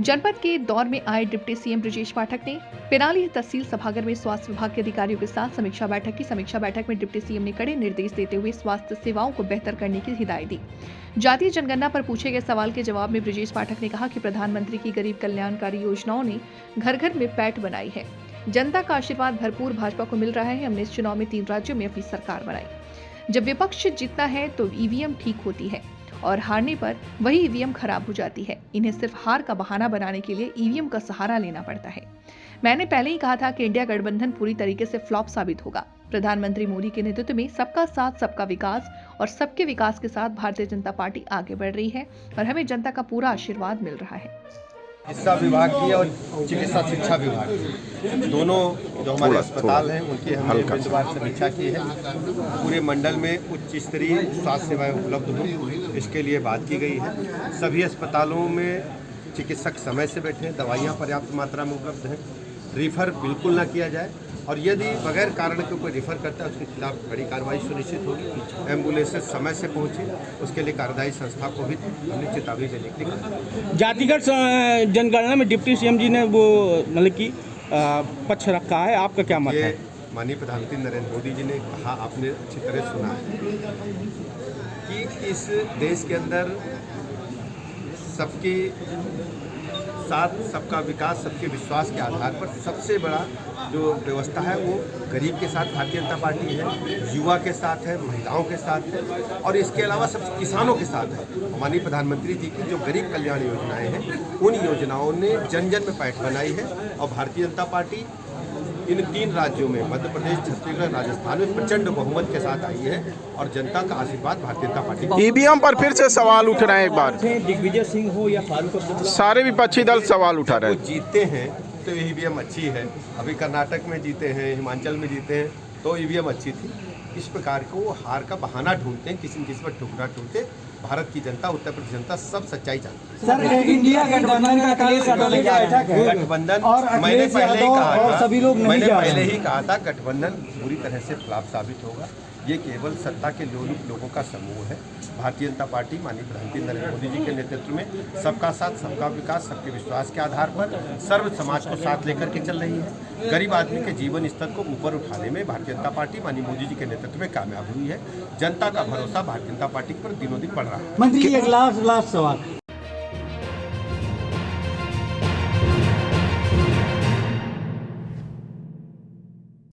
जनपद के दौर में आए डिप्टी सीएम ब्रजेश पाठक ने पिनाली तहसील सभागार में स्वास्थ्य विभाग के अधिकारियों के साथ समीक्षा बैठक की। समीक्षा बैठक में डिप्टी सीएम ने कड़े निर्देश देते हुए स्वास्थ्य सेवाओं को बेहतर करने की हिदायत दी। जातीय जनगणना पर पूछे गए सवाल के जवाब में ब्रजेश पाठक ने कहा कि प्रधानमंत्री की गरीब कल्याणकारी योजनाओं ने घर घर में पैठ बनाई है। जनता का आशीर्वाद भरपूर भाजपा को मिल रहा है। हमने इस चुनाव में 3 राज्यों में अपनी सरकार बनाई। जब विपक्ष जीतता है तो ईवीएम ठीक होती है और हारने पर वही ईवीएम खराब हो जाती है। इन्हें सिर्फ हार का बहाना बनाने के लिए ईवीएम का सहारा लेना पड़ता है। मैंने पहले ही कहा था कि इंडिया गठबंधन पूरी तरीके से फ्लॉप साबित होगा। प्रधानमंत्री मोदी के नेतृत्व में सबका साथ सबका विकास और सबके विकास के साथ भारतीय जनता पार्टी आगे बढ़ रही है और हमें जनता का पूरा आशीर्वाद मिल रहा है। चिकित्सा विभाग की और चिकित्सा शिक्षा विभाग की दोनों जो हमारे अस्पताल हैं उनकी हमने बिंदुवार समीक्षा की है। पूरे मंडल में उच्च स्तरीय स्वास्थ्य सेवाएं उपलब्ध हो, इसके लिए बात की गई है। सभी अस्पतालों में चिकित्सक समय से बैठे, दवाइयाँ पर्याप्त मात्रा में उपलब्ध हैं, रिफ़र बिल्कुल ना किया जाए और यदि बगैर कारण के कोई रिफ़र करता है उसके खिलाफ बड़ी कार्रवाई सुनिश्चित होगी। एम्बुलेंसेज समय से पहुँचे, उसके लिए कार्यदायी संस्था को भी हमने चेतावनी देने के लिए कहा। जातिगत जनगणना में डिप्टी सीएम जी ने वो मतलब कि पक्ष रखा है, आपका क्या मत है? माननीय प्रधानमंत्री नरेंद्र मोदी जी ने कहा, आपने अच्छी तरह सुना है कि इस देश के अंदर सबके साथ सबका विकास, सबके विश्वास के आधार पर सबसे बड़ा जो व्यवस्था है वो गरीब के साथ भारतीय जनता पार्टी है, युवा के साथ है, महिलाओं के साथ है और इसके अलावा सब किसानों के साथ है। माननीय प्रधानमंत्री जी की जो गरीब कल्याण योजनाएं हैं उन योजनाओं ने जन जन में पैठ बनाई है और भारतीय जनता पार्टी इन 3 राज्यों में मध्य प्रदेश, छत्तीसगढ़, राजस्थान में प्रचंड बहुमत के साथ आई है और जनता का आशीर्वाद भारतीय जनता पार्टी। ईवीएम पर फिर से सवाल उठ रहे हैं एक बार, दिग्विजय सिंह हो या फारूक अब्दुल्ला, सारे विपक्षी दल सवाल उठा रहे हैं। जीतते हैं तो ईवीएम अच्छी है, अभी कर्नाटक में जीते हैं, हिमाचल में जीते हैं तो ईवीएम अच्छी थी। इस प्रकार को वो हार का बहाना ढूंढते हैं, किसी न किसी पर ठुकरा ढूंढते। भारत की जनता, उत्तर प्रदेश जनता सब सच्चाई जानती है। सर, इंडिया गठबंधन का अखिलेश यादव की बैठक है। गठबंधन और मैंने पहले ही कहा और था, सभी लोग नहीं मैंने जा पहले रहे ही कहा था गठबंधन पूरी तरह से फ्लॉप साबित होगा। ये केवल सत्ता के लोगों का समूह है। भारतीय जनता पार्टी माननीय प्रधानमंत्री नरेंद्र मोदी जी के नेतृत्व में सबका साथ सबका विकास, सबके विश्वास के आधार पर सर्व समाज को साथ लेकर के चल रही है। गरीब आदमी के जीवन स्तर को ऊपर उठाने में भारतीय जनता पार्टी माननीय मोदी जी के नेतृत्व में कामयाब हुई है। जनता का भरोसा भारतीय जनता पार्टी पर दिनों दिन बढ़ रहा है। मंत्री, एक लास्ट सवाल,